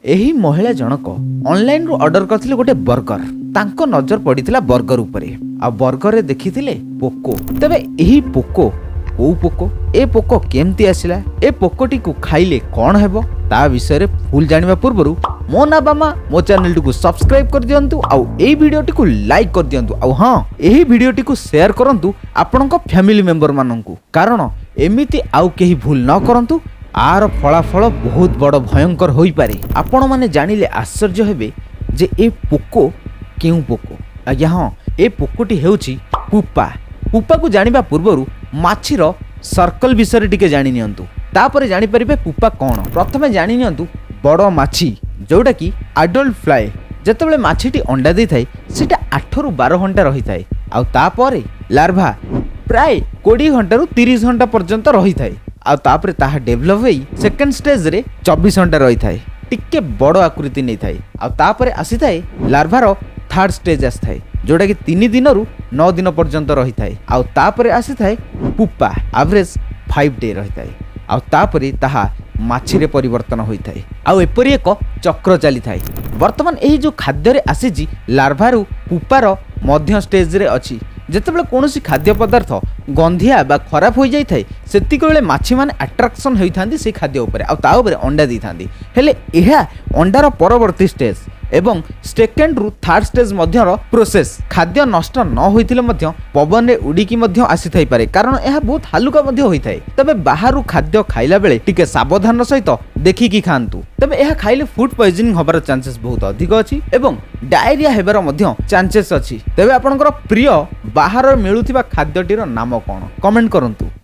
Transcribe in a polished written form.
एही महिला जनक ऑनलाइन रू ऑर्डर करथिले गोटे बर्गर तांको नजर पड़िथिला बर्गर उपरे आ बर्गर रे देखिथिले पोको। तबे एही पोको को पोको ए पोको केमती आसिला ए पोकोटी को खाइले कौन हेबो ता विषय रे फुल जानिबा पूर्वरु मो ना बामा मो चैनल टी को सब्सक्राइब कर दियंतु आउ एही वीडियो टी को लाइक कर दियंतु आउ हां एही वीडियो टी को शेयर करंतु आपनका फैमिली मेंबर माननकु कारण एमिति आउ केही भूल न करंतु आर फलाफल बहुत बड़ भयंकर होई पारे। आपण माने जानिले आश्चर्य हेबे जे ए पोको केउ पोको आज्ञा हां ए पोकोटी हेउची पुपा। पुपा को जानिबा पूर्वरु माछीर सर्कल विषय टिके जानि नियंतु तापरे जानि परिबे पुपा कोन। प्रथमे जानि नियंतु बड़ माछी जोटा कि एडल्ट फ्लाई जेतेबेले माछीटी अंडा देई थाए सेटा 8 रु 12 घंटा रही थाए आ तापरे लार्भा प्राय 20 घंटा रु 30 घंटा पर्यंत रही थाए आ तापरे ताहा डेवलप होई सेकंड स्टेज रे 24 घंटा रही थाए टिके बड़ आकृति नै थाए आ तापरे आसी थाए लार्भार थर्ड स्टेज आसी थाए जोटा कि 3 दिन रु 9 दिन पर्यंत रही थाए आ तापरे आसी थाए पुपा एवरेज 5 डे रही थाए आ तापरे ताहा माछी रे परिवर्तन होई थाए आ एपरि एक चक्र चली थाए। वर्तमान एही जो खाद्य रे आसीजी लार्भारु पुपार मध्य स्टेज रे अछि जेतेबेले कोनोसी खाद्य पदार्थ गंधिया बा खराब हो जाई थाए सेतिक बेले माछी माने अट्रैक्शन होई थांदी से खाद्य ऊपर आ ता ऊपर अंडा दी थांदी हेले एहा अंडार परवर्ती स्टेज एवं सेकेंड रु थर्ड स्टेज मध्यर प्रोसेस खाद्य नष्ट न होइथिले मध्य पवन रे उडीकी मध्य आसी थाई पारे कारण एहा बहुत हालुका मध्य होई थाए। तबे बाहरु खाद्य खाइला बेले टिके सावधान सहित देखिकी खांतु तबे एहा खाइले फूड पॉइजनिंग होबार चांसेस बहुत अधिक अछि एवं डायरिया हेबार मध्य चांसेस अछि। तबे आपनकर प्रिय बाहर मिलुथिबा खाद्यटीर नाम कोन कमेंट करंतु।